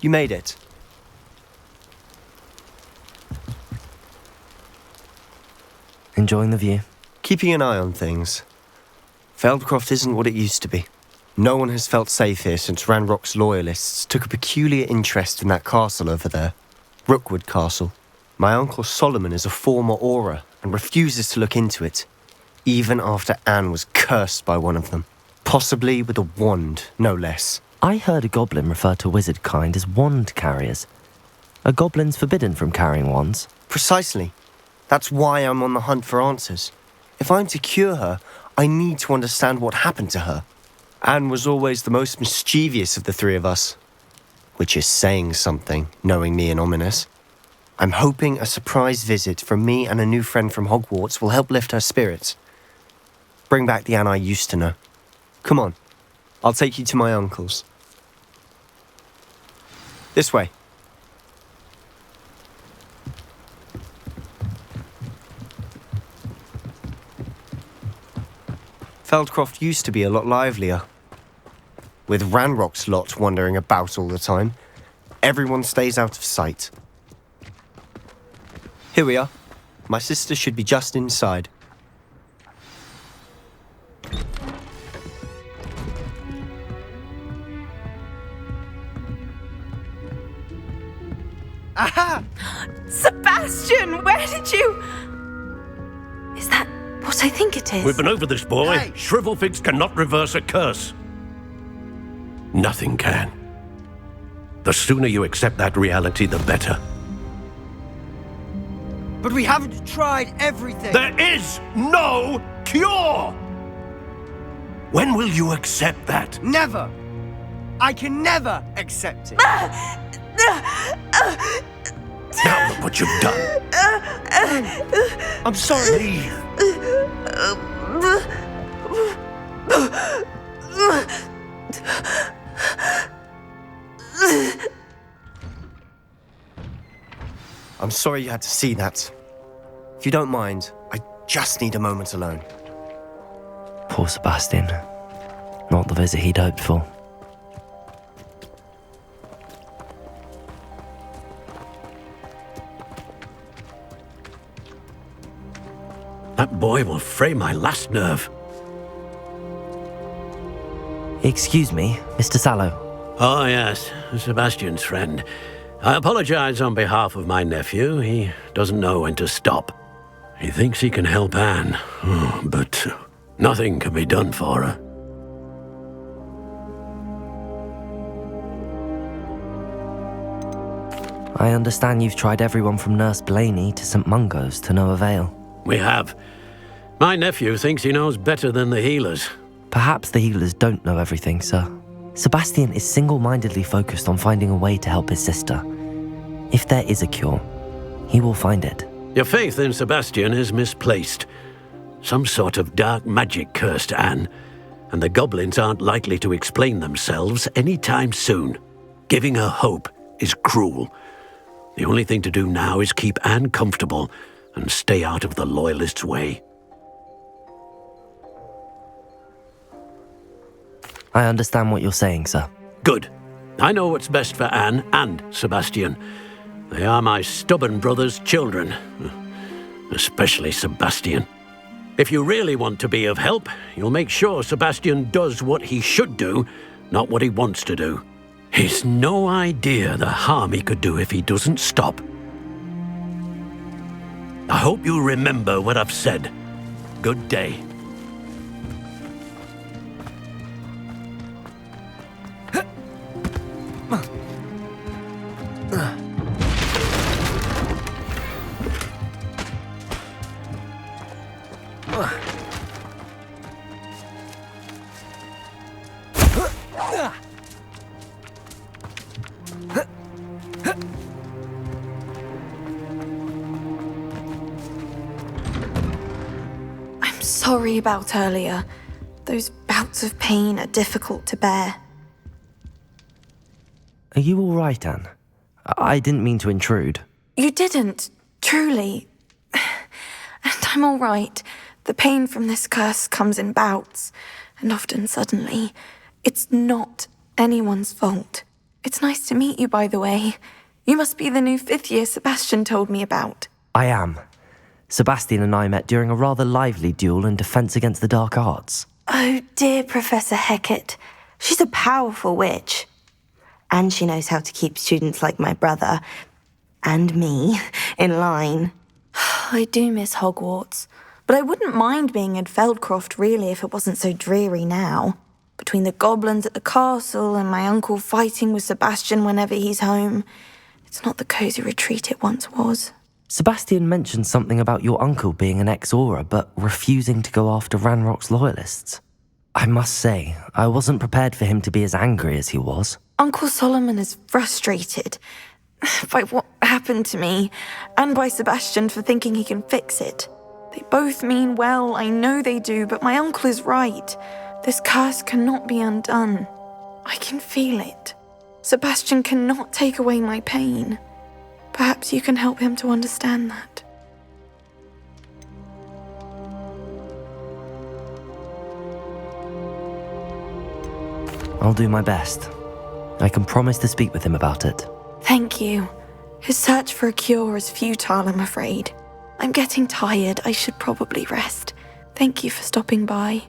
You made it. Enjoying the view? Keeping an eye on things. Feldcroft isn't what it used to be. No one has felt safe here since Ranrock's loyalists took a peculiar interest in that castle over there. Rookwood Castle. My uncle Solomon is a former Auror and refuses to look into it, even after Anne was cursed by one of them. Possibly with a wand, no less. I heard a goblin refer to wizard kind as wand carriers. Are goblins forbidden from carrying wands? Precisely. That's why I'm on the hunt for answers. If I'm to cure her, I need to understand what happened to her. Anne was always the most mischievous of the three of us. Which is saying something, knowing me and Ominous. I'm hoping a surprise visit from me and a new friend from Hogwarts will help lift her spirits. Bring back the Anne I used to know. Come on, I'll take you to my uncle's. This way. Feldcroft used to be a lot livelier. With Ranrock's lot wandering about all the time, everyone stays out of sight. Here we are. My sister should be just inside. Aha! Sebastian, where did you... Is that what I think it is? We've been over this, boy. Hey! Shrivelfigs cannot reverse a curse. Nothing can. The sooner you accept that reality, the better. But we haven't tried everything. There is no cure! When will you accept that? Never. I can never accept it. Now look what you've done. I'm sorry. Leave. I'm sorry you had to see that. If you don't mind, I just need a moment alone. Poor Sebastian. Not the visit he'd hoped for. That boy will fray my last nerve. Excuse me, Mr. Sallow. Oh, yes, Sebastian's friend. I apologize on behalf of my nephew. He doesn't know when to stop. He thinks he can help Anne, but nothing can be done for her. I understand you've tried everyone from Nurse Blaney to St. Mungo's to no avail. We have. My nephew thinks he knows better than the healers. Perhaps the healers don't know everything, sir. Sebastian is single-mindedly focused on finding a way to help his sister. If there is a cure, he will find it. Your faith in Sebastian is misplaced. Some sort of dark magic cursed Anne, and the goblins aren't likely to explain themselves anytime soon. Giving her hope is cruel. The only thing to do now is keep Anne comfortable and stay out of the Loyalists' way. I understand what you're saying, sir. Good. I know what's best for Anne and Sebastian. They are my stubborn brother's children. Especially Sebastian. If you really want to be of help, you'll make sure Sebastian does what he should do, not what he wants to do. He's no idea the harm he could do if he doesn't stop. I hope you remember what I've said. Good day. I'm sorry about earlier. Those bouts of pain are difficult to bear. Are you all right, Anne? I didn't mean to intrude. You didn't, truly. And I'm all right. The pain from this curse comes in bouts, and often suddenly. It's not anyone's fault. It's nice to meet you, by the way. You must be the new 5th year Sebastian told me about. I am. Sebastian and I met during a rather lively duel in Defense Against the Dark Arts. Oh, dear Professor Hecat. She's a powerful witch. And she knows how to keep students like my brother, and me, in line. I do miss Hogwarts, but I wouldn't mind being in Feldcroft, really, if it wasn't so dreary now. Between the goblins at the castle and my uncle fighting with Sebastian whenever he's home, it's not the cosy retreat it once was. Sebastian mentioned something about your uncle being an ex-Auror, but refusing to go after Ranrock's loyalists. I must say, I wasn't prepared for him to be as angry as he was. Uncle Solomon is frustrated by what happened to me, and by Sebastian for thinking he can fix it. They both mean well, I know they do, but my uncle is right. This curse cannot be undone. I can feel it. Sebastian cannot take away my pain. Perhaps you can help him to understand that. I'll do my best. I can promise to speak with him about it. Thank you. His search for a cure is futile, I'm afraid. I'm getting tired. I should probably rest. Thank you for stopping by.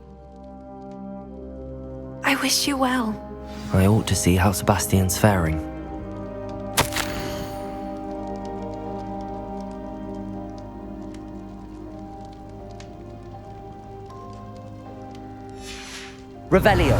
I wish you well. I ought to see how Sebastian's faring. Revelio.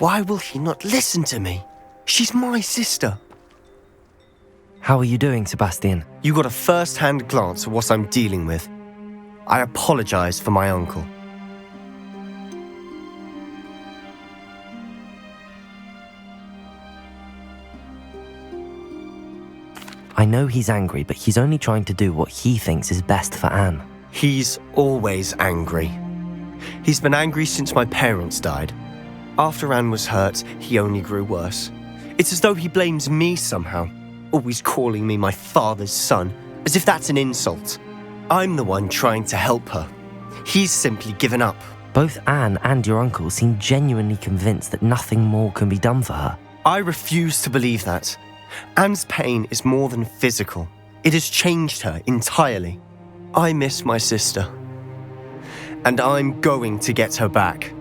Why will he not listen to me? She's my sister. How are you doing, Sebastian? You got a first-hand glance at what I'm dealing with. I apologize for my uncle. I know he's angry, but he's only trying to do what he thinks is best for Anne. He's always angry. He's been angry since my parents died. After Anne was hurt, he only grew worse. It's as though he blames me somehow, always calling me my father's son, as if that's an insult. I'm the one trying to help her. He's simply given up. Both Anne and your uncle seem genuinely convinced that nothing more can be done for her. I refuse to believe that. Anne's pain is more than physical. It has changed her entirely. I miss my sister. And I'm going to get her back.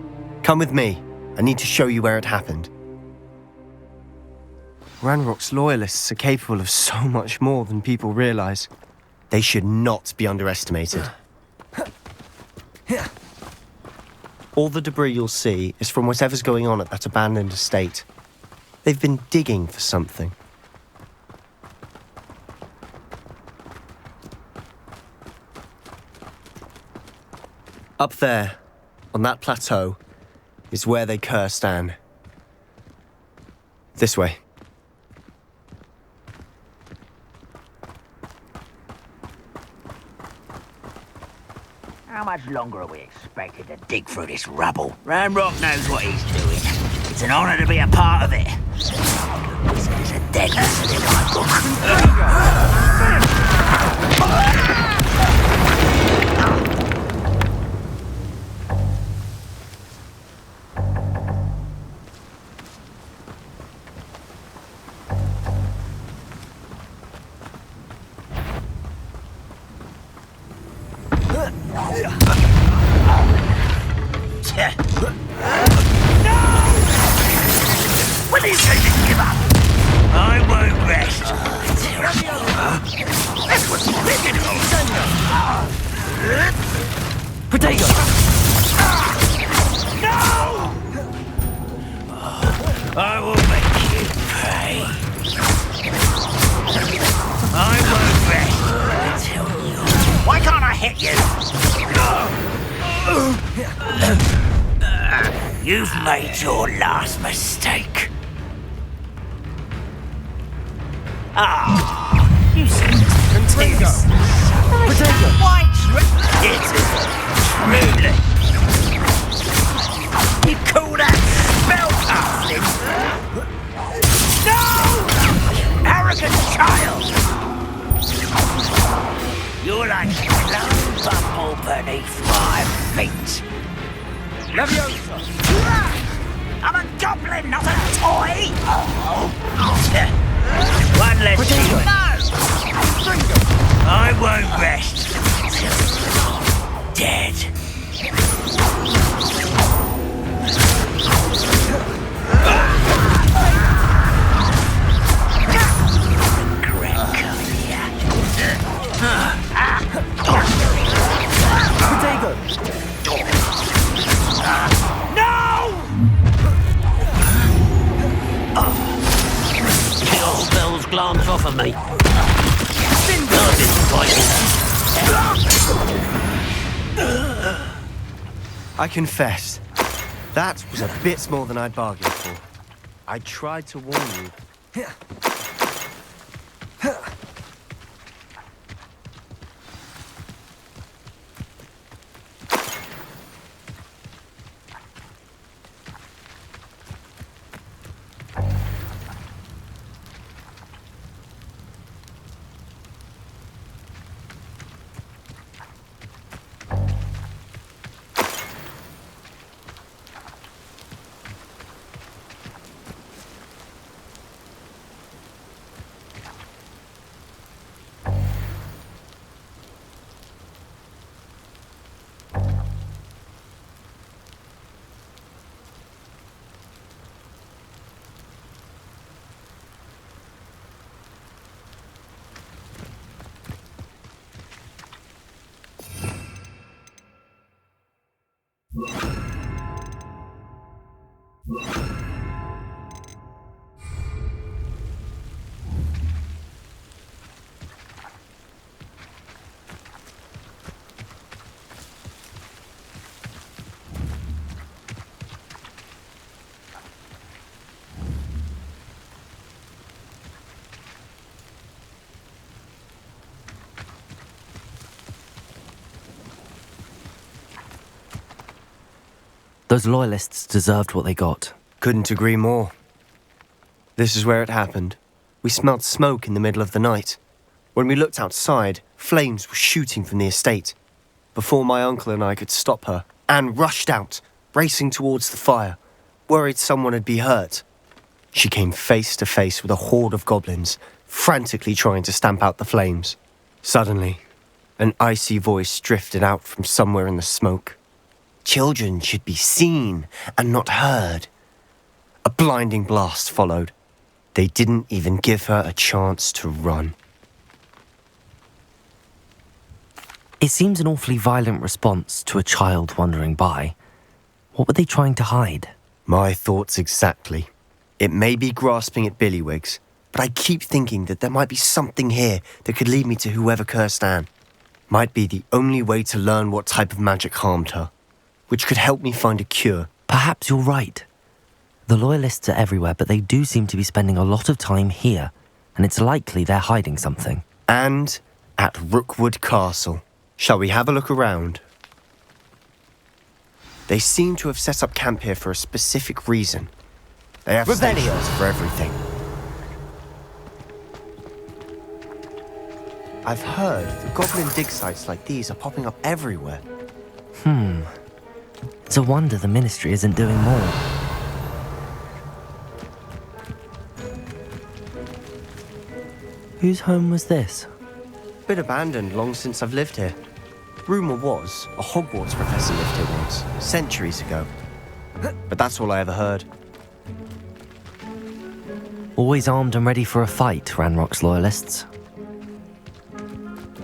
Come with me. I need to show you where it happened. Ranrock's loyalists are capable of so much more than people realize. They should not be underestimated. All the debris you'll see is from whatever's going on at that abandoned estate. They've been digging for something. Up there, on that plateau, is where they cursed Anne. This way. How much longer are we expected to dig through this rubble? Ranrock knows what he's doing. It's an honor to be a part of it. It's a deadness in my book. When you say to give up, I won't rest. That's what's big Potato! No! I will make you pay. I won't rest until you... Why can't I hit you? You've made your last mistake. You seem It's truly. You call that spell casting? No! Arrogant child! You're like a lone bumble beneath my feet. Leviosa! I'm a goblin, not a toy! One less thing. No! I won't rest till dead. Glance off of me. I confess, that was a bit more than I'd bargained for. I tried to warn you. Those loyalists deserved what they got. Couldn't agree more. This is where it happened. We smelled smoke in the middle of the night. When we looked outside, flames were shooting from the estate. Before my uncle and I could stop her, Anne rushed out, racing towards the fire, worried someone had been hurt. She came face to face with a horde of goblins, frantically trying to stamp out the flames. Suddenly, an icy voice drifted out from somewhere in the smoke. Children should be seen and not heard. A blinding blast followed. They didn't even give her a chance to run. It seems an awfully violent response to a child wandering by. What were they trying to hide? My thoughts exactly. It may be grasping at Billywigs, but I keep thinking that there might be something here that could lead me to whoever cursed Anne. Might be the only way to learn what type of magic harmed her, which could help me find a cure. Perhaps you're right. The Loyalists are everywhere, but they do seem to be spending a lot of time here, and it's likely they're hiding something. And at Rookwood Castle. Shall we have a look around? They seem to have set up camp here for a specific reason. They have stations for everything. I've heard the goblin dig sites like these are popping up everywhere. It's a wonder the Ministry isn't doing more. Whose home was this? Been abandoned long since I've lived here. Rumour was a Hogwarts professor lived here once, centuries ago. But that's all I ever heard. Always armed and ready for a fight, Ranrock's Loyalists.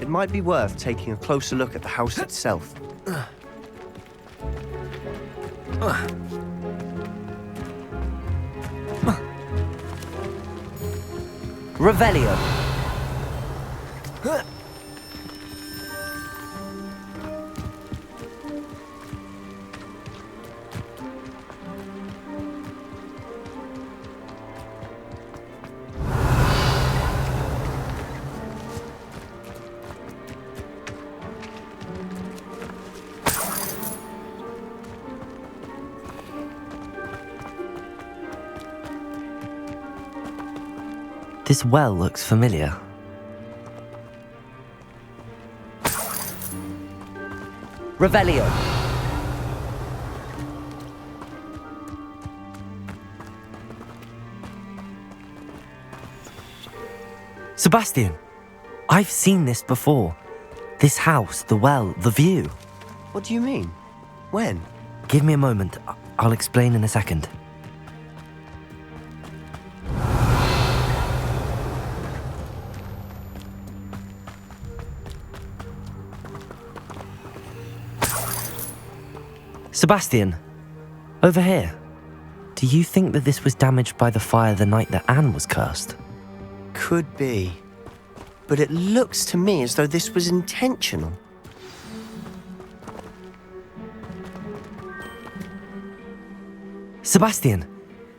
It might be worth taking a closer look at the house itself. Revelio. This well looks familiar. Revelio. Sebastian, I've seen this before. This house, the well, the view. What do you mean? When? Give me a moment. I'll explain in a second. Sebastian, over here. Do you think that this was damaged by the fire the night that Anne was cursed? Could be. But it looks to me as though this was intentional. Sebastian,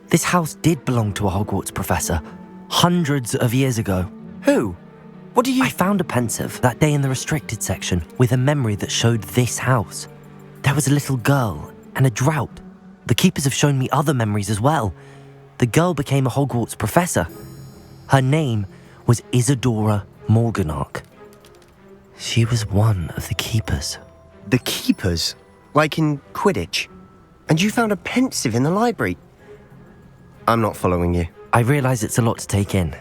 this house did belong to a Hogwarts professor hundreds of years ago. Who? What do you... I found a pensive that day in the restricted section with a memory that showed this house. There was a little girl and a drought. The keepers have shown me other memories as well. The girl became a Hogwarts professor. Her name was Isadora Morganach. She was one of the keepers. The keepers? Like in Quidditch? And you found a pensive in the library? I'm not following you. I realise it's a lot to take in.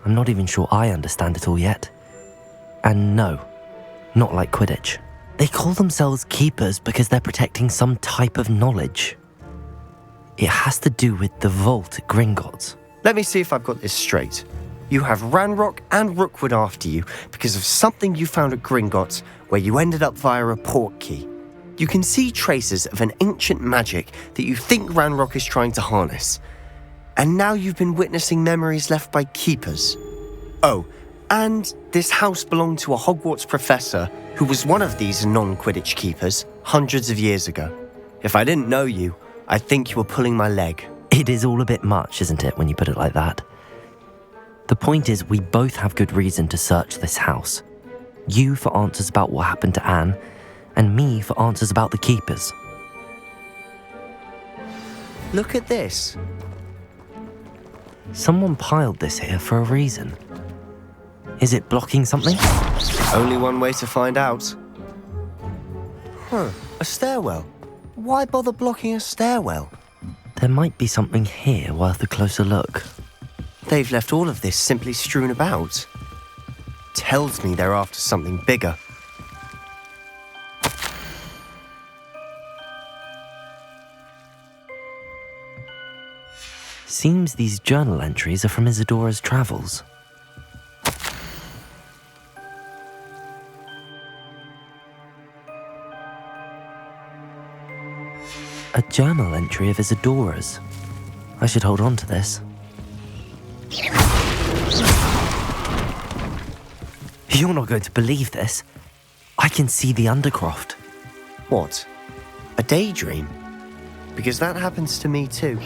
I'm not even sure I understand it all yet. And no, not like Quidditch. They call themselves keepers because they're protecting some type of knowledge. It has to do with the vault at Gringotts. Let me see if I've got this straight. You have Ranrock and Rookwood after you because of something you found at Gringotts where you ended up via a port key. You can see traces of an ancient magic that you think Ranrock is trying to harness. And now you've been witnessing memories left by keepers. Oh, and this house belonged to a Hogwarts professor who was one of these non-Quidditch keepers hundreds of years ago. If I didn't know you, I'd think you were pulling my leg. It is all a bit much, isn't it, when you put it like that? The point is, we both have good reason to search this house. You for answers about what happened to Anne, and me for answers about the keepers. Look at this. Someone piled this here for a reason. Is it blocking something? Only one way to find out. A stairwell. Why bother blocking a stairwell? There might be something here worth a closer look. They've left all of this simply strewn about. Tells me they're after something bigger. Seems these journal entries are from Isadora's travels. A journal entry of Isadora's. I should hold on to this. You're not going to believe this. I can see the Undercroft. What? A daydream? Because that happens to me too.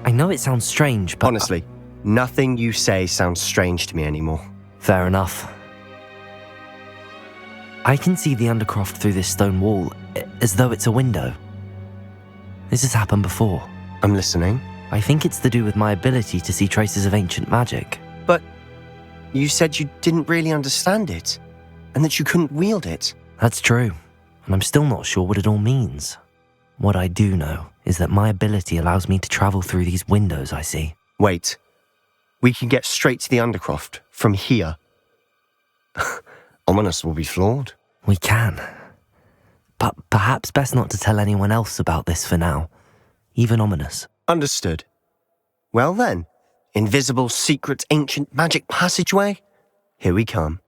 I know it sounds strange, but... Honestly, nothing you say sounds strange to me anymore. Fair enough. I can see the Undercroft through this stone wall, as though it's a window. This has happened before. I'm listening. I think it's to do with my ability to see traces of ancient magic. But you said you didn't really understand it, and that you couldn't wield it. That's true, and I'm still not sure what it all means. What I do know is that my ability allows me to travel through these windows I see. Wait. We can get straight to the Undercroft from here. Ominous will be flawed. We can. But perhaps best not to tell anyone else about this for now. Even Ominous. Understood. Well then, invisible, secret, ancient magic passageway? Here we come.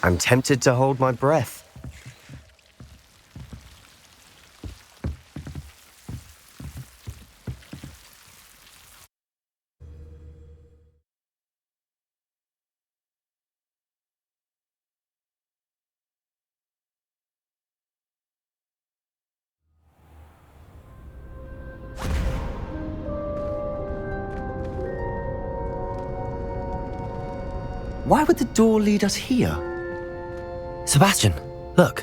I'm tempted to hold my breath. Why would the door lead us here? Sebastian, look.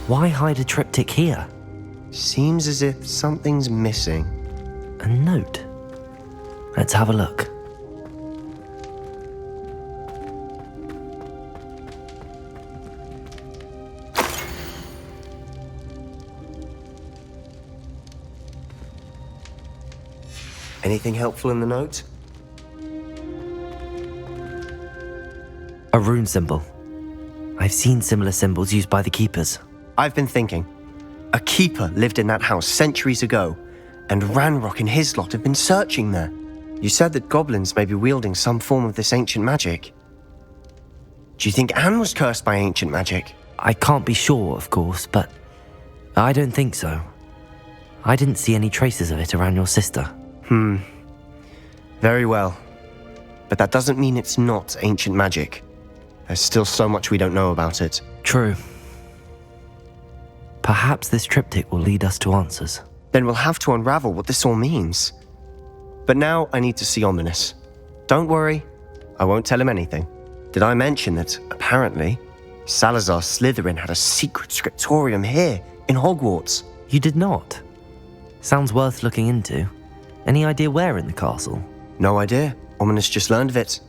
Why hide a triptych here? Seems as if something's missing. A note. Let's have a look. Anything helpful in the note? A rune symbol. I've seen similar symbols used by the keepers. I've been thinking. A keeper lived in that house centuries ago, and Ranrock and his lot have been searching there. You said that goblins may be wielding some form of this ancient magic. Do you think Anne was cursed by ancient magic? I can't be sure, of course, but I don't think so. I didn't see any traces of it around your sister. Very well. But that doesn't mean it's not ancient magic. There's still so much we don't know about it. True. Perhaps this triptych will lead us to answers. Then we'll have to unravel what this all means. But now I need to see Ominous. Don't worry, I won't tell him anything. Did I mention that, apparently, Salazar Slytherin had a secret scriptorium here in Hogwarts? You did not. Sounds worth looking into. Any idea where in the castle? No idea. Ominous just learned of it.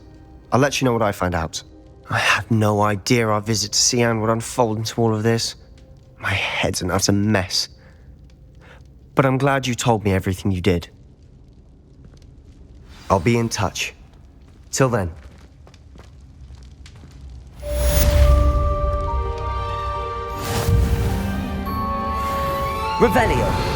I'll let you know what I find out. I had no idea our visit to see Anne would unfold into all of this. My head's an utter mess. But I'm glad you told me everything you did. I'll be in touch. Till then. Revelio!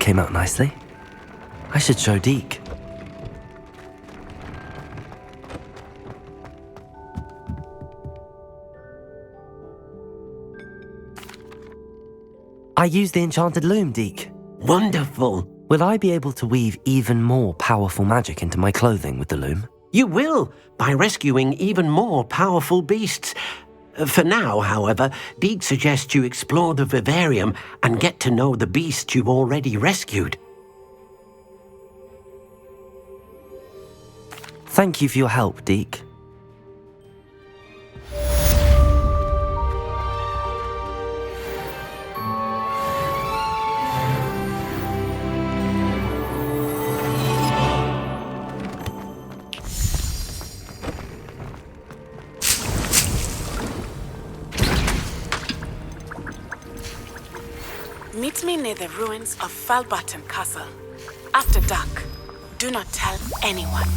came out nicely. I should show Deke. I used the enchanted loom, Deke. Wonderful. Will I be able to weave even more powerful magic into my clothing with the loom? You will, by rescuing even more powerful beasts. For now, however, Deke suggests you explore the vivarium and get to know the beasts you've already rescued. Thank you for your help, Deke. Meet me near the ruins of Falbottom Castle. After dark. Do not tell anyone.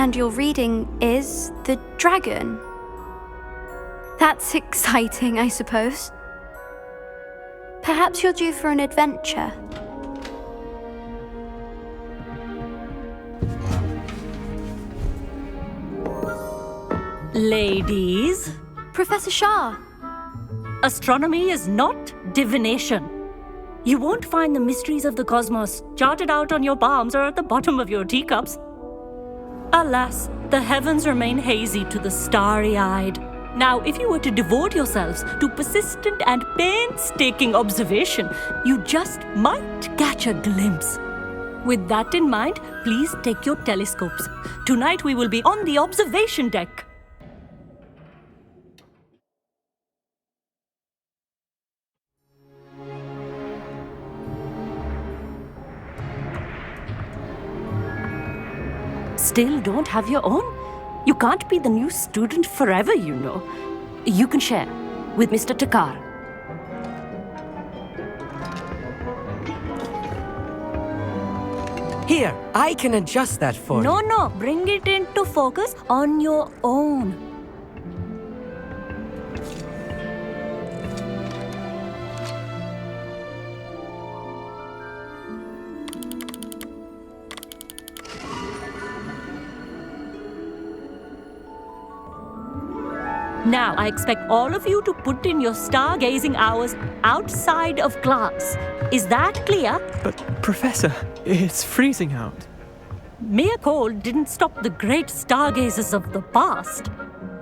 And your reading is the dragon. That's exciting, I suppose. Perhaps you're due for an adventure. Ladies, Professor Shah. astronomy is not divination. You won't find the mysteries of the cosmos charted out on your palms or at the bottom of your teacups. Alas, the heavens remain hazy to the starry-eyed. Now, if you were to devote yourselves to persistent and painstaking observation, you just might catch a glimpse. With that in mind, please take your telescopes. Tonight we will be on the observation deck. Still don't have your own? You can't be the new student forever, you know. You can share with Mr. Takar. Here, I can adjust that for you. No, bring it into focus on your own. Now, I expect all of you to put in your stargazing hours outside of class. Is that clear? But, Professor, it's freezing out. Mere cold didn't stop the great stargazers of the past.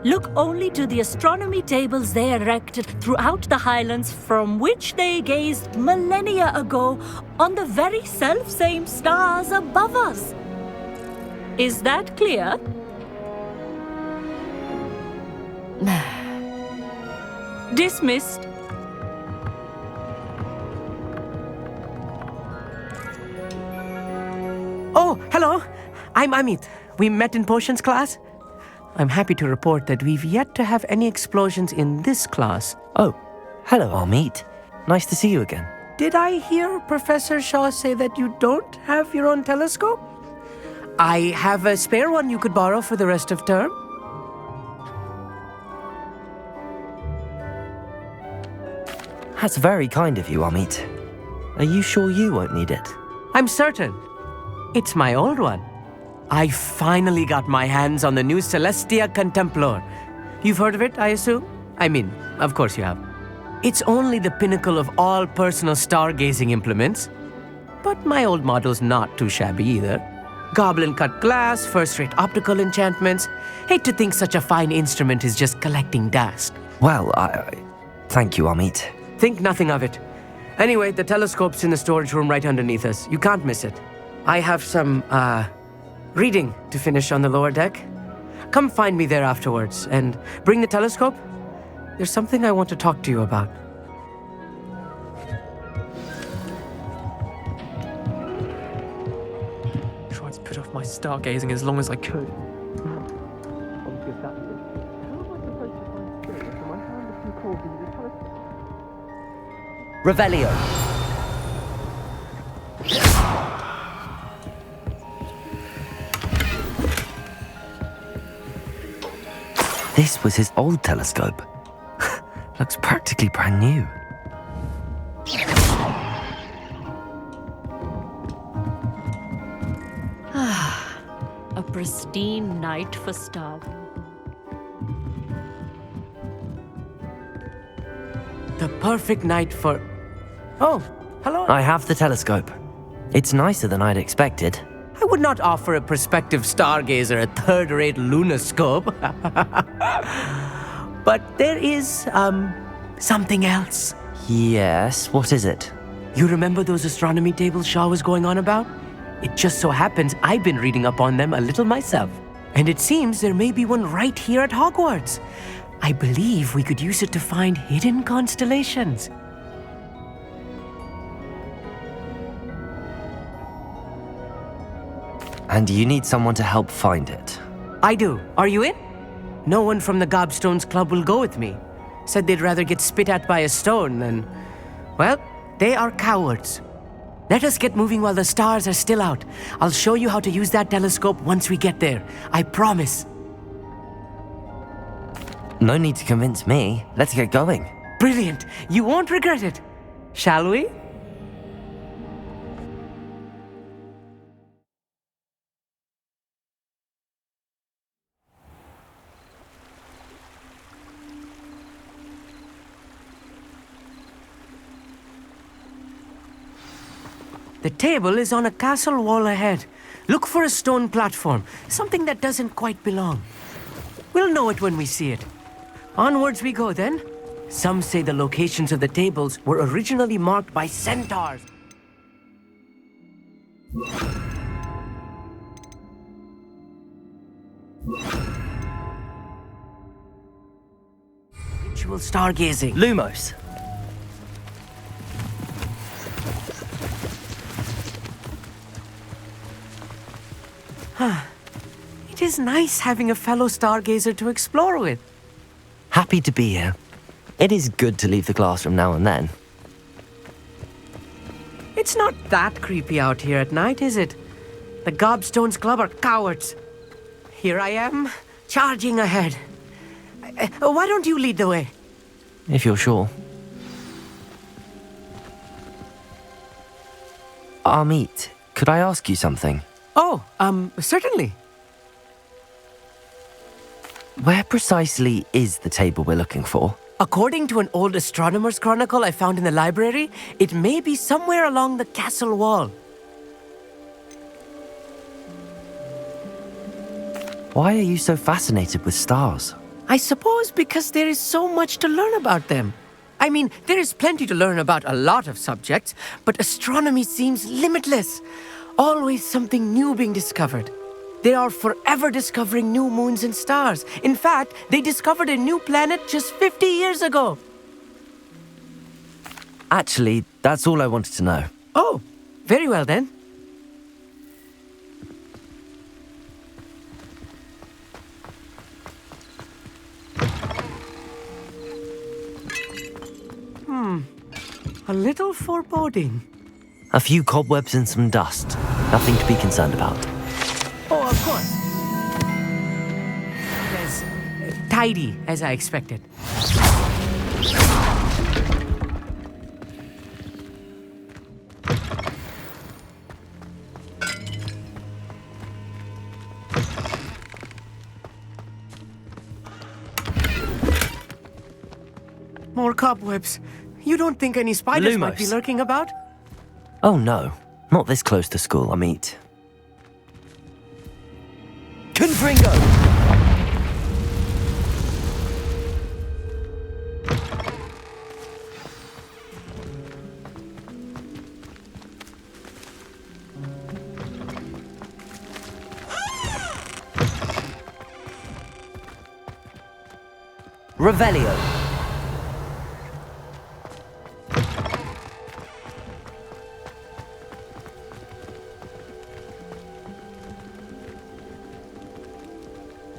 Look only to the astronomy tables they erected throughout the highlands from which they gazed millennia ago on the very self-same stars above us. Is that clear? Dismissed. Oh, hello. I'm Amit. We met in potions class. I'm happy to report that we've yet to have any explosions in this class. Oh, hello, Amit. Nice to see you again. Did I hear Professor Shaw say that you don't have your own telescope? I have a spare one you could borrow for the rest of term. That's very kind of you, Amit. Are you sure you won't need it? I'm certain. It's my old one. I finally got my hands on the new Celestia Contemplar. You've heard of it, I assume? I mean, of course you have. It's only the pinnacle of all personal stargazing implements. But my old model's not too shabby either. Goblin-cut glass, first-rate optical enchantments. Hate to think such a fine instrument is just collecting dust. Well, thank you, Amit. Think nothing of it. Anyway, the telescope's in the storage room right underneath us. You can't miss it. I have some, reading to finish on the lower deck. Come find me there afterwards, and bring the telescope. There's something I want to talk to you about. Tried to put off my stargazing as long as I could. Revelio. This was his old telescope. Looks practically brand new. A pristine night for stargazing. The perfect night for... Oh, hello. I have the telescope. It's nicer than I'd expected. I would not offer a prospective stargazer a third-rate lunoscope. But there is, something else. Yes, what is it? You remember those astronomy tables Shaw was going on about? It just so happens I've been reading up on them a little myself. And it seems there may be one right here at Hogwarts. I believe we could use it to find hidden constellations. And you need someone to help find it. I do. Are you in? No one from the Gobstones Club will go with me. Said they'd rather get spit at by a stone than... Well, they are cowards. Let us get moving while the stars are still out. I'll show you how to use that telescope once we get there. I promise. No need to convince me. Let's get going. Brilliant. You won't regret it. Shall we? The table is on a castle wall ahead. Look for a stone platform, something that doesn't quite belong. We'll know it when we see it. Onwards we go then. Some say the locations of the tables were originally marked by centaurs. Ritual stargazing. Lumos. It is nice having a fellow stargazer to explore with. Happy to be here. It is good to leave the classroom now and then. It's not that creepy out here at night, is it? The Gobstones Club are cowards. Here I am, charging ahead. Why don't you lead the way? If you're sure. Amit, could I ask you something? Oh, certainly. Where precisely is the table we're looking for? According to an old astronomer's chronicle I found in the library, it may be somewhere along the castle wall. Why are you so fascinated with stars? I suppose because there is so much to learn about them. I mean, there is plenty to learn about a lot of subjects, but astronomy seems limitless. Always something new being discovered. They are forever discovering new moons and stars. In fact, they discovered a new planet just 50 years ago. Actually, that's all I wanted to know. Oh, very well then. A little foreboding. A few cobwebs and some dust. Nothing to be concerned about. Oh, of course. As tidy as I expected. More cobwebs. You don't think any spiders might be Lumos. lurking about? Oh no, not this close to school, Amit. Confringo! Revelio.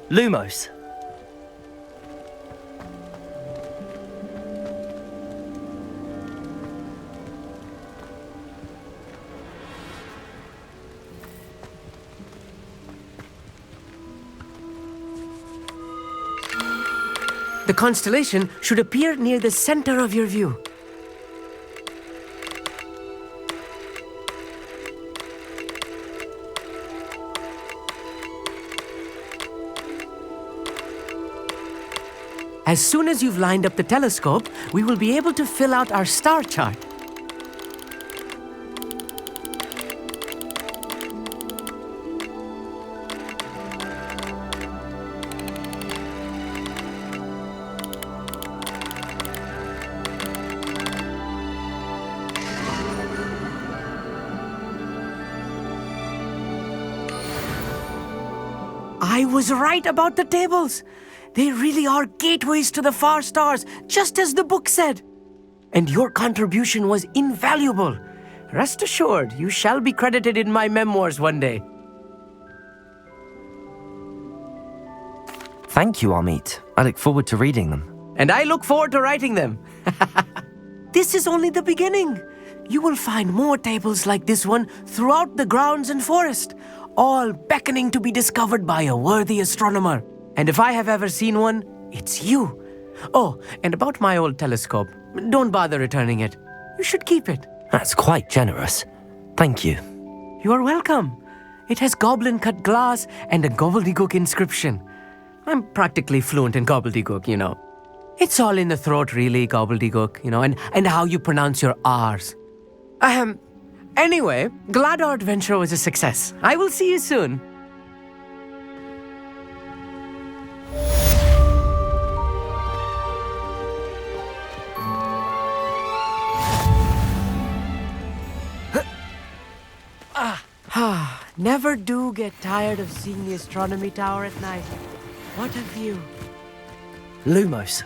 Lumos. The constellation should appear near the center of your view. As soon as you've lined up the telescope, we will be able to fill out our star chart. I was right about the tables. They really are gateways to the far stars, just as the book said. And your contribution was invaluable. Rest assured, you shall be credited in my memoirs one day. Thank you, Amit. I look forward to reading them. And I look forward to writing them. This is only the beginning. You will find more tables like this one throughout the grounds and forest, all beckoning to be discovered by a worthy astronomer. And if I have ever seen one, it's you. Oh, and about my old telescope, don't bother returning it. You should keep it. That's quite generous. Thank you. You are welcome. It has goblin-cut glass and a gobbledygook inscription. I'm practically fluent in gobbledygook, you know. It's all in the throat, really, gobbledygook, you know, and how you pronounce your R's. Anyway, glad our adventure was a success. I will see you soon. Never do get tired of seeing the astronomy tower at night. What a view. Lumos.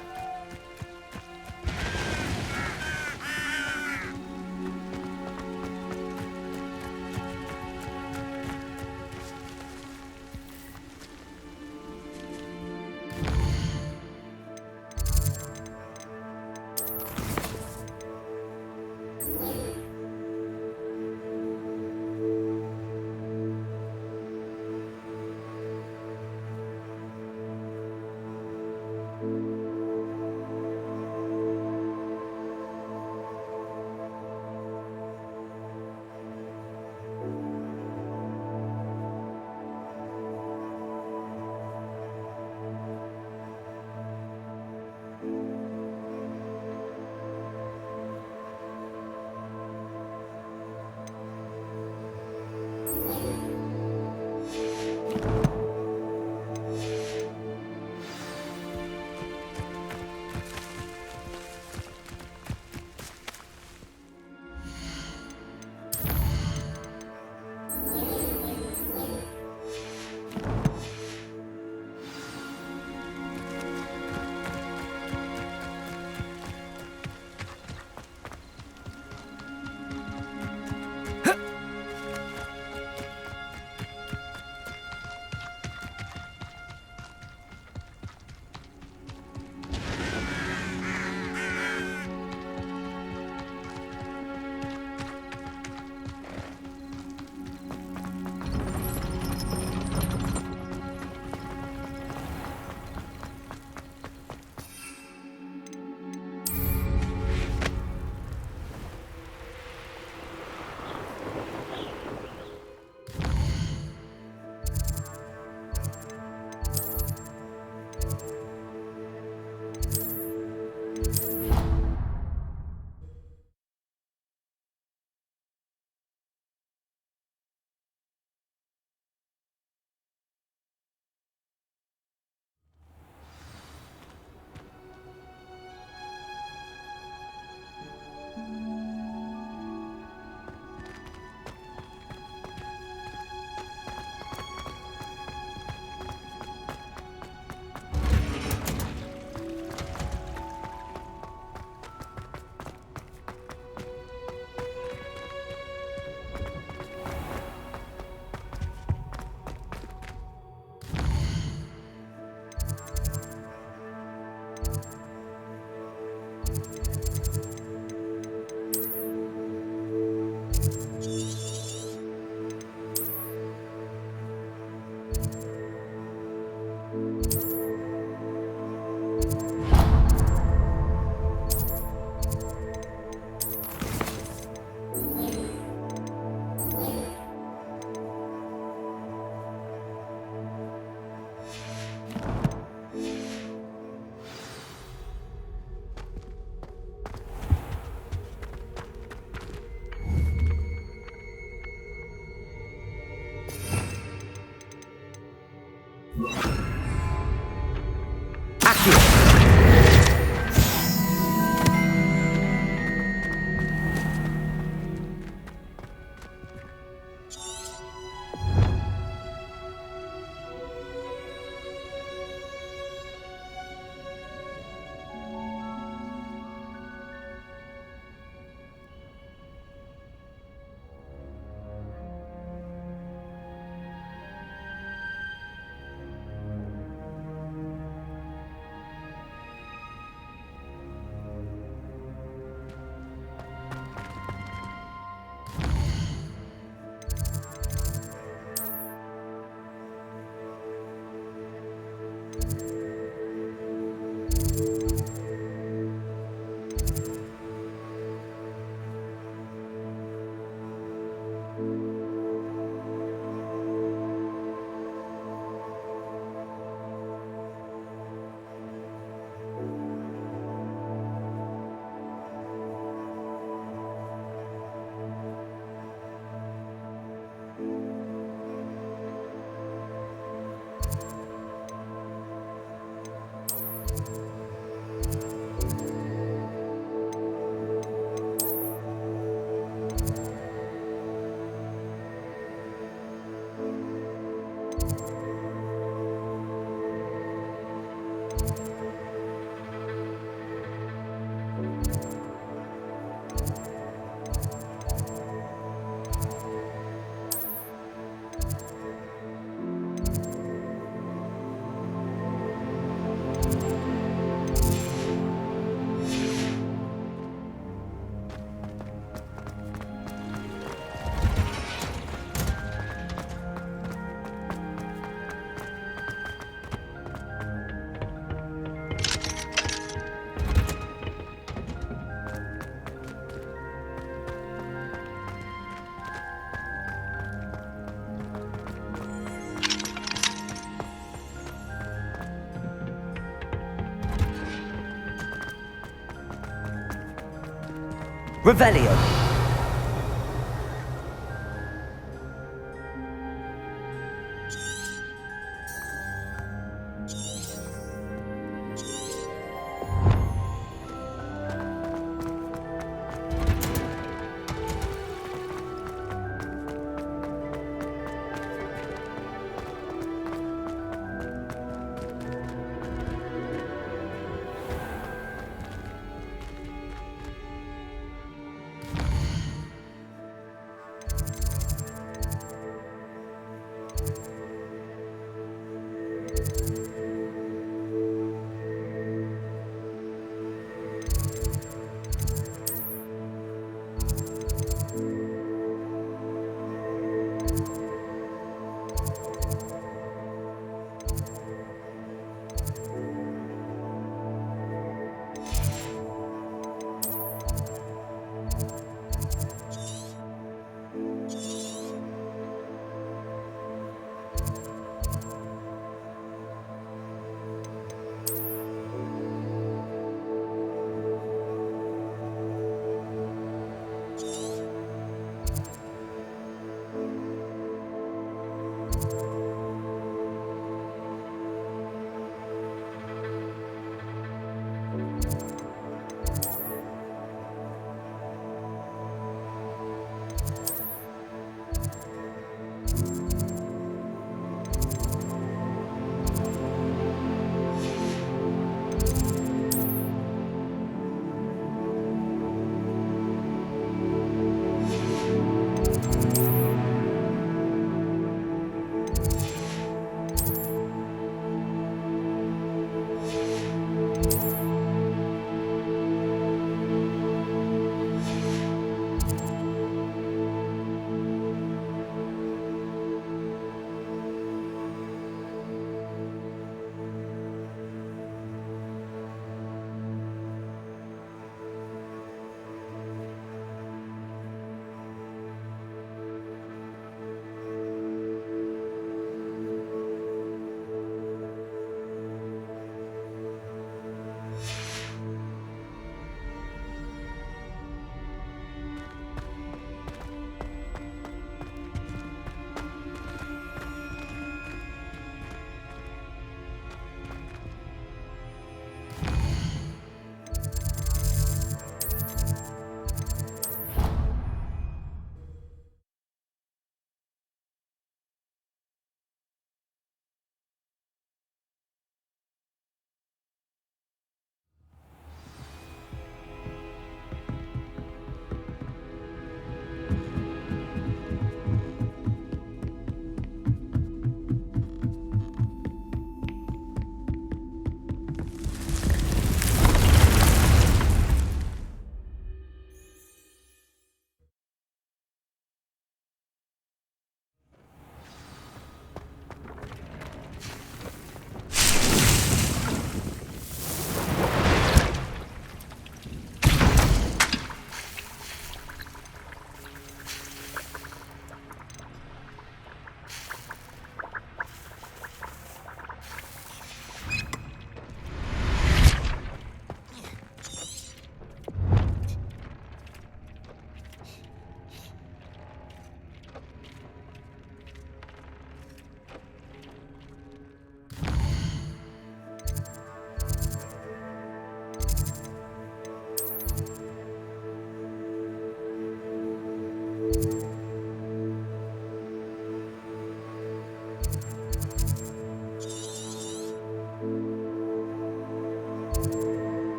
Revelio.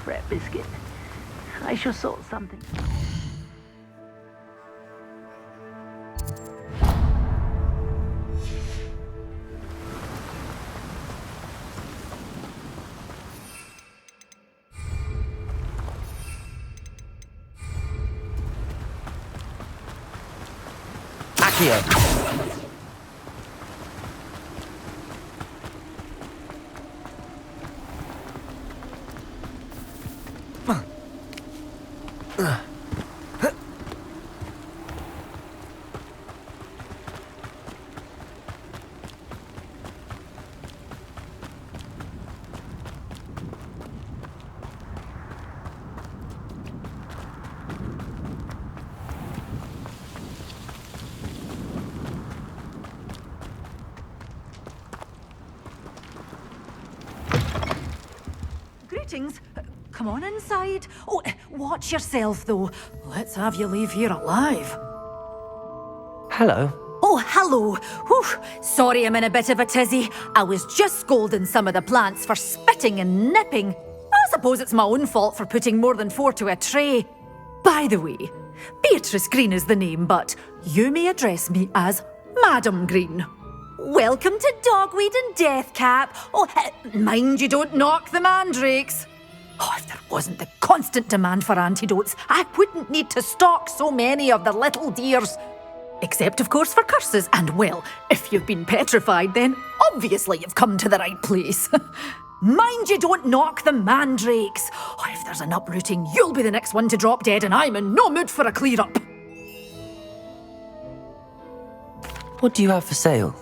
fret, Biscuit. I shall sort something. Accio. Greetings. Come on inside. Oh, watch yourself, though. Let's have you leave here alive. Hello. Oh, hello. Whew. Sorry I'm in a bit of a tizzy. I was just scolding some of the plants for spitting and nipping. I suppose it's my own fault for putting more than 4 to a tray. By the way, Beatrice Green is the name, but you may address me as Madam Green. Welcome to Dogweed and Deathcap. Oh, mind you don't knock the mandrakes. Oh, if there wasn't the constant demand for antidotes, I wouldn't need to stock so many of the little dears. Except, of course, for curses. And, well, if you've been petrified, then obviously you've come to the right place. Mind you don't knock the mandrakes. Oh, if there's an uprooting, you'll be the next one to drop dead, and I'm in no mood for a clear-up. What do you have for sale?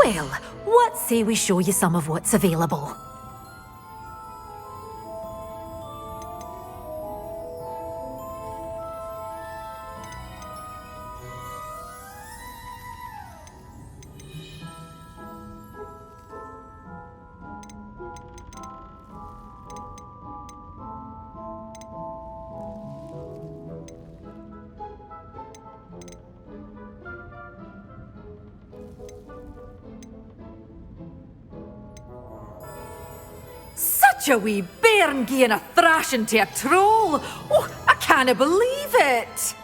Well, what say we show you some of what's available? Such a wee bairn gieing a thrashing to a troll! Oh, I can't believe it!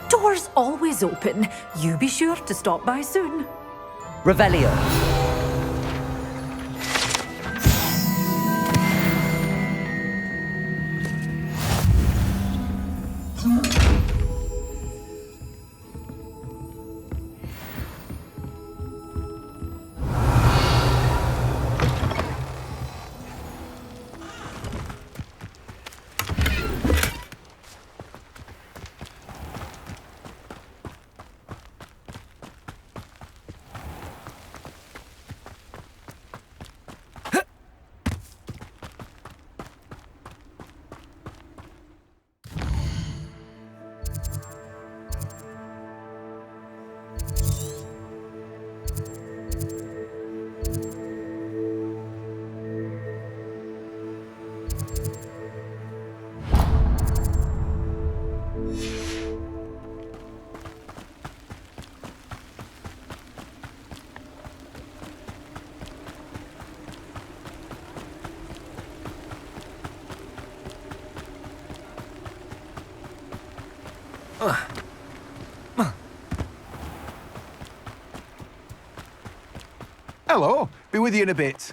Doors always open. You be sure to stop by soon. Revelio. Hello, be with you in a bit.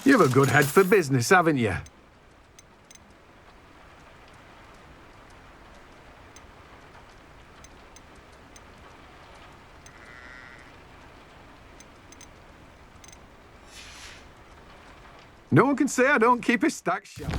You've a good head for business, haven't you? No one can say I don't keep a stack sharp.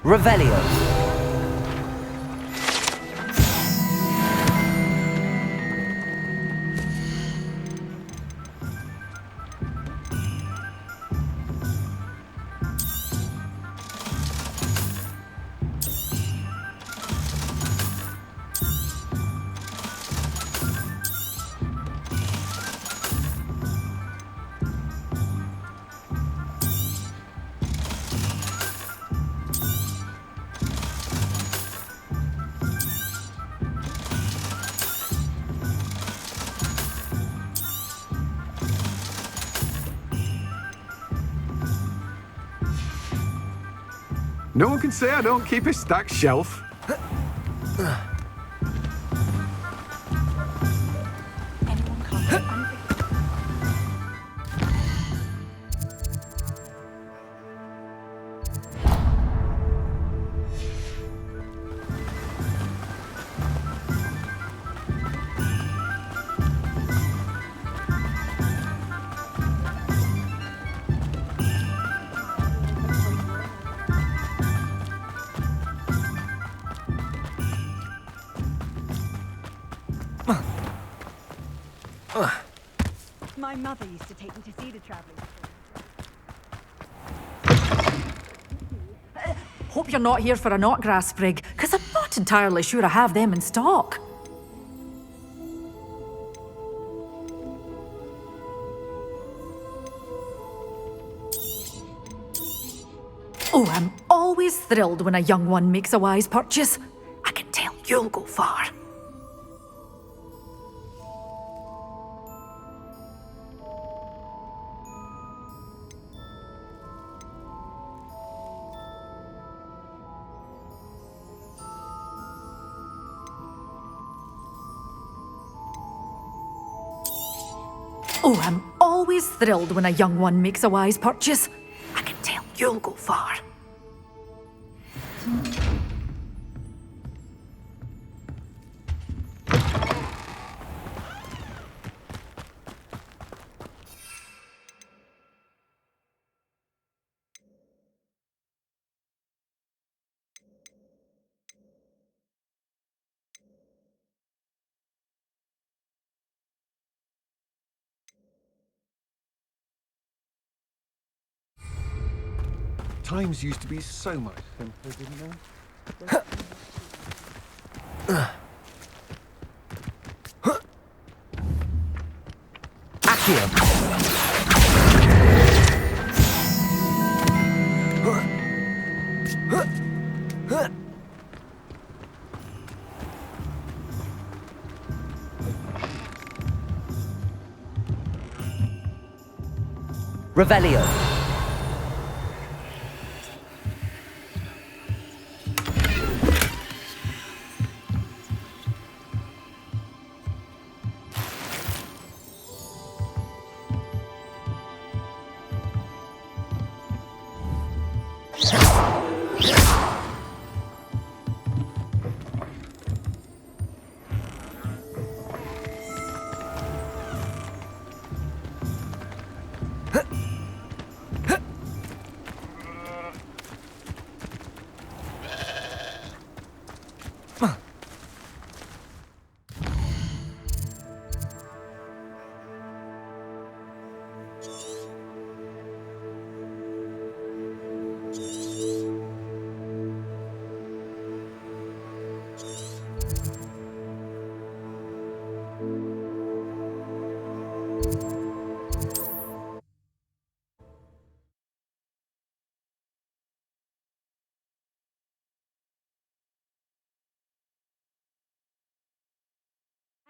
Revelio. No one can say I don't keep a stacked shelf. My mother used to take me to see the travelling. Hope you're not here for a knotgrass sprig, because I'm not entirely sure I have them in stock. Oh, I'm always thrilled when a young one makes a wise purchase. I can tell you'll go far. Oh, I'm always thrilled when a young one makes a wise purchase. I can tell you'll go far. Times used to be so much simpler, didn't they? Revelio.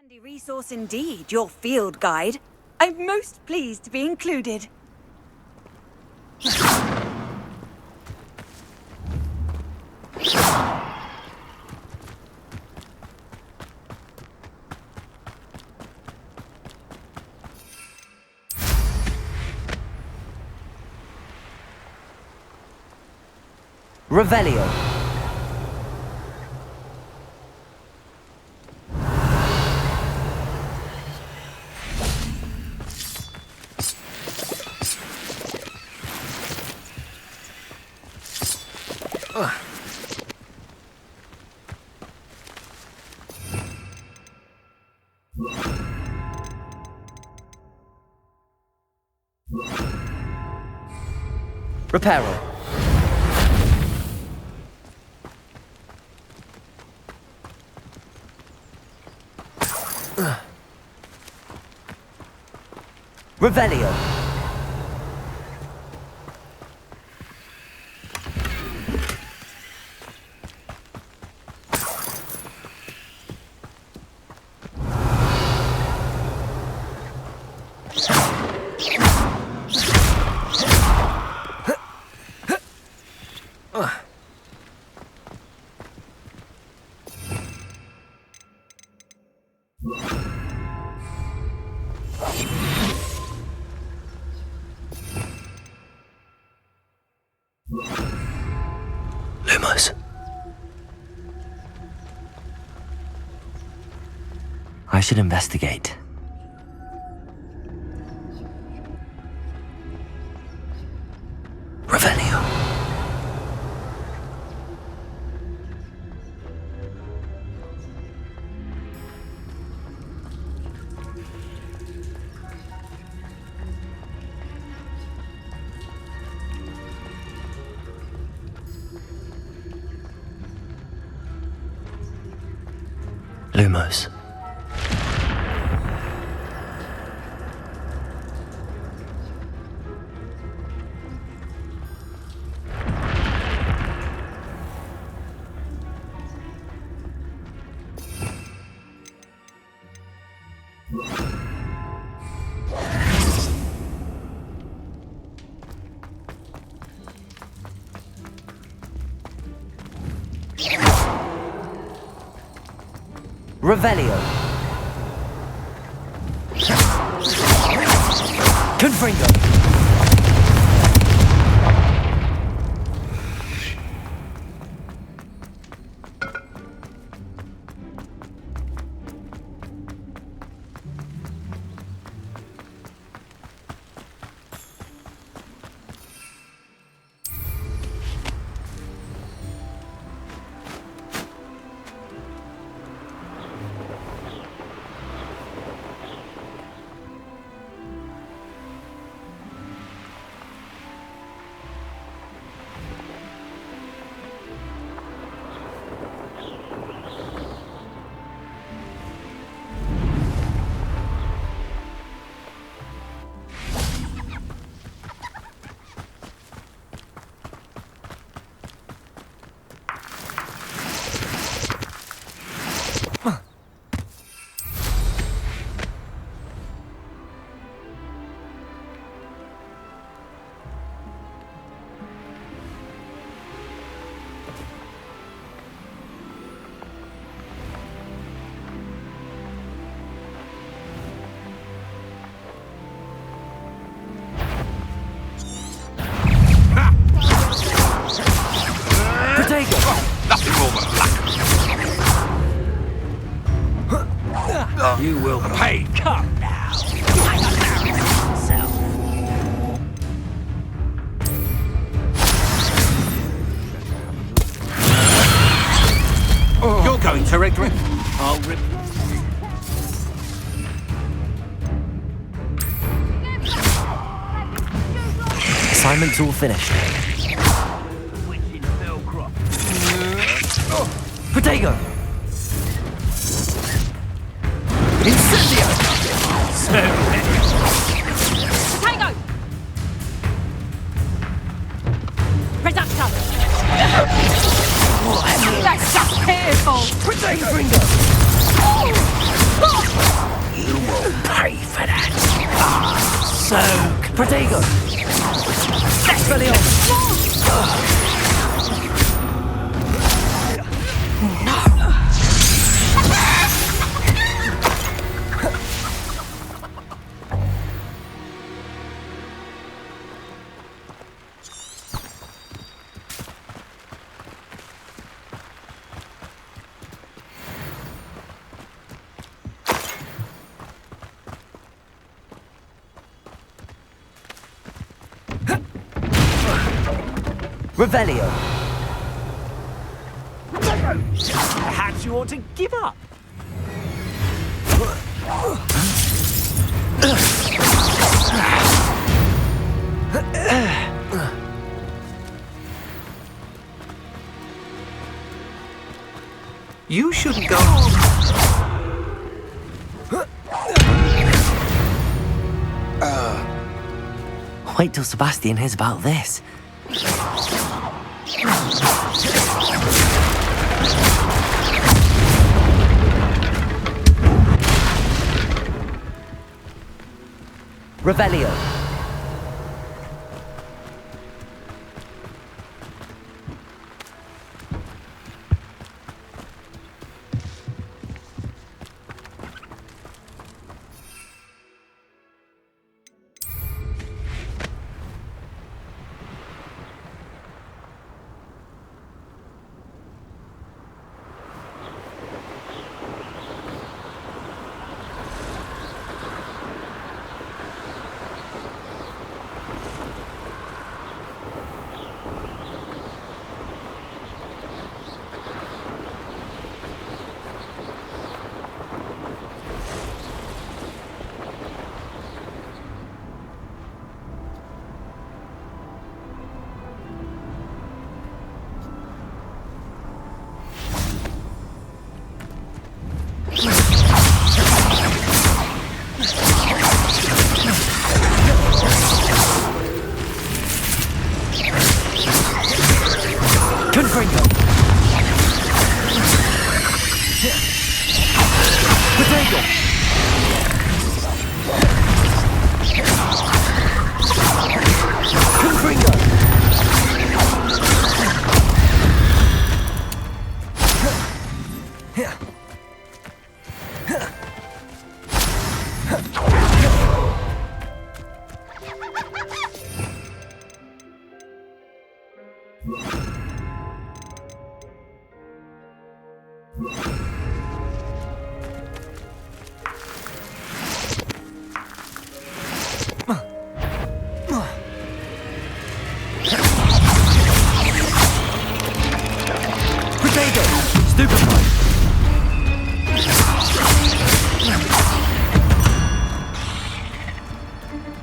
Handy resource indeed, your field guide. I'm most pleased to be included. Revelio. Reparo. Revelio. Lumos. I should investigate. Revelio. Lumos. Revelio. Confringo. Nothing more than luck. You will pay. Come now. You're going to regret. I'll rip. Assignment's all finished. Protego! Incendio! Potato! Reductor! That's just painful! Potato finger! You will pay for that. Soak! Protego! Expelliarmus! Revelio. Perhaps you ought to give up. You should go. Wait till Sebastian hears about this. Revelio.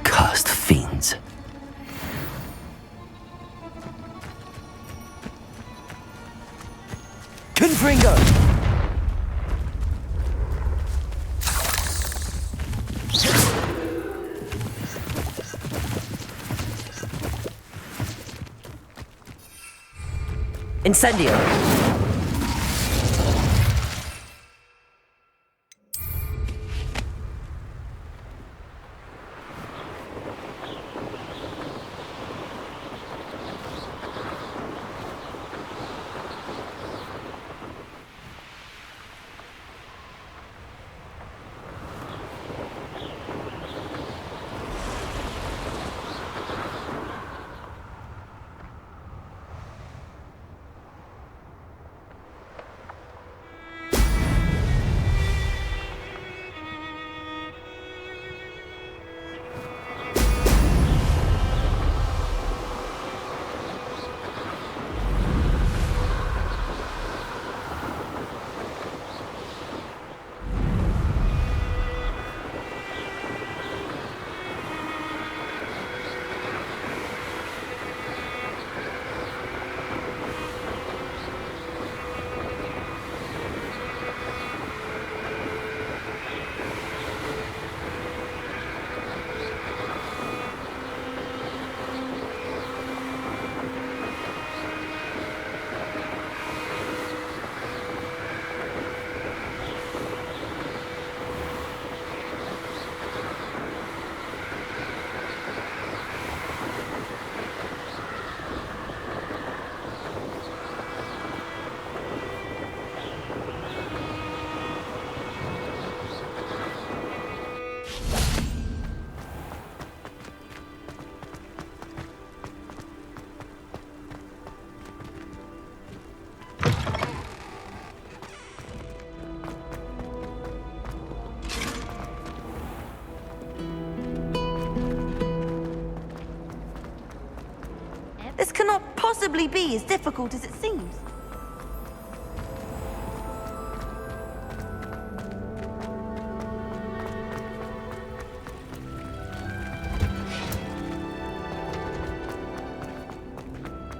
Cursed fiends. Confringo! Incendio! This cannot possibly be as difficult as it seems.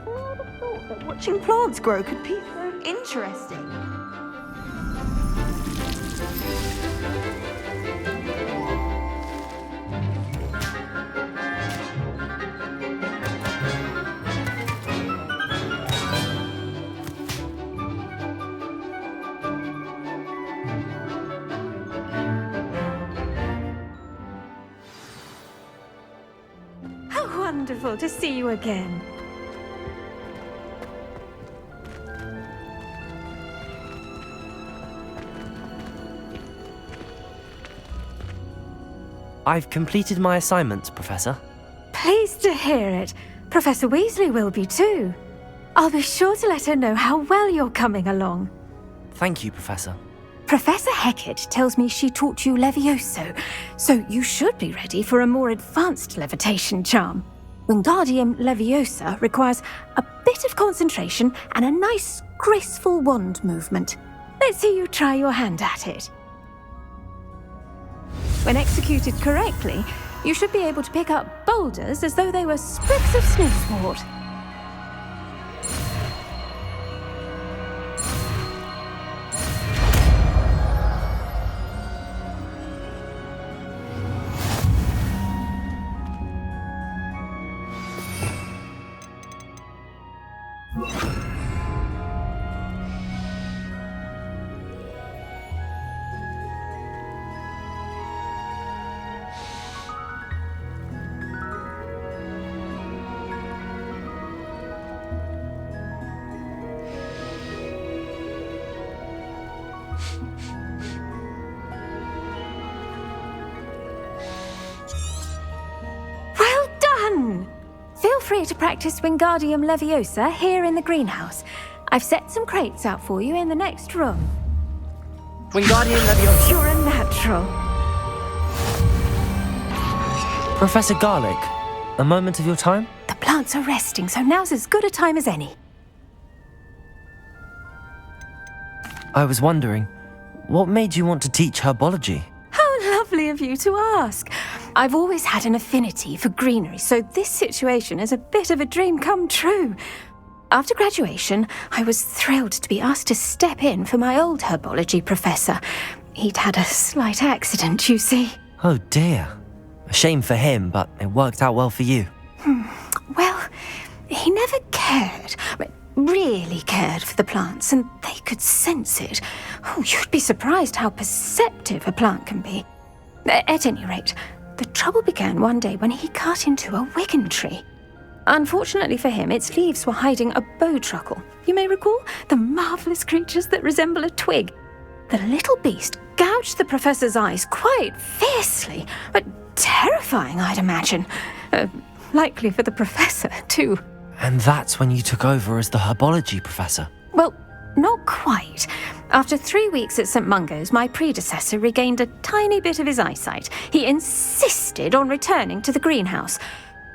Who would have thought that watching plants grow could be so interesting? wonderful to see you again. I've completed my assignments, Professor. Pleased to hear it. Professor Weasley will be too. I'll be sure to let her know how well you're coming along. Thank you, Professor. Professor Hecat tells me she taught you Levioso, so you should be ready for a more advanced levitation charm. Wingardium Leviosa requires a bit of concentration and a nice, graceful wand movement. Let's see you try your hand at it. When executed correctly, you should be able to pick up boulders as though they were sprigs of sniffswort. Feel free to practice Wingardium Leviosa here in the greenhouse. I've set some crates out for you in the next room. Wingardium Leviosa. You're a natural. Professor Garlick, a moment of your time? The plants are resting, so now's as good a time as any. I was wondering, what made you want to teach herbology? How lovely of you to ask. I've always had an affinity for greenery, so this situation is a bit of a dream come true. After graduation, I was thrilled to be asked to step in for my old herbology professor. He'd had a slight accident, you see. Oh dear. A shame for him, but it worked out well for you. Well, he never cared, really cared for the plants, and they could sense it. Oh, you'd be surprised how perceptive a plant can be. At any rate, the trouble began one day when he cut into a wigan tree. Unfortunately for him, its leaves were hiding a bowtruckle. You may recall the marvellous creatures that resemble a twig. The little beast gouged the professor's eyes quite fiercely, but terrifying, I'd imagine. Likely for the professor, too. And that's when you took over as the herbology professor? Well, not quite. After 3 weeks at St. Mungo's, my predecessor regained a tiny bit of his eyesight. He insisted on returning to the greenhouse.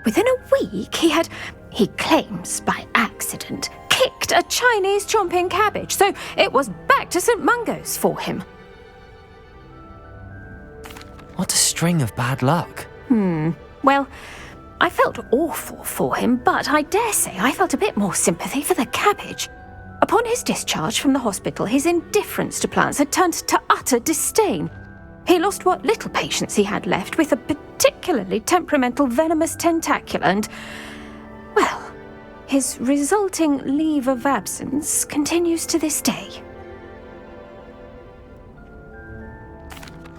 Within a week, he claims by accident, kicked a Chinese chomping cabbage, so it was back to St. Mungo's for him. What a string of bad luck. Well, I felt awful for him, but I dare say I felt a bit more sympathy for the cabbage. Upon his discharge from the hospital, his indifference to plants had turned to utter disdain. He lost what little patience he had left with a particularly temperamental venomous tentacula and, well, his resulting leave of absence continues to this day.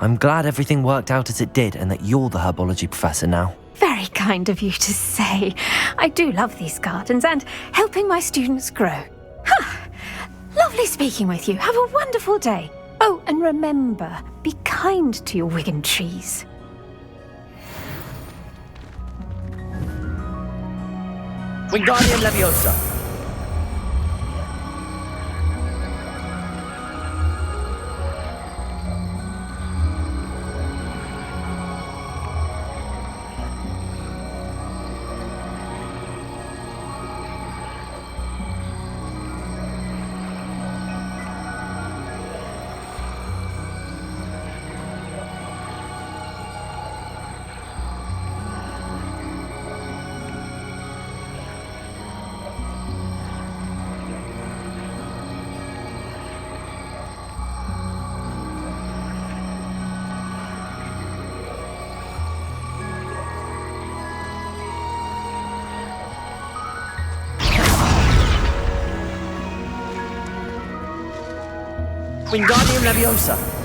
I'm glad everything worked out as it did and that you're the herbology professor now. Very kind of you to say. I do love these gardens and helping my students grow. Lovely speaking with you. Have a wonderful day. Oh, and remember, be kind to your wigan trees. Wingardium Leviosa. Wingardium Leviosa.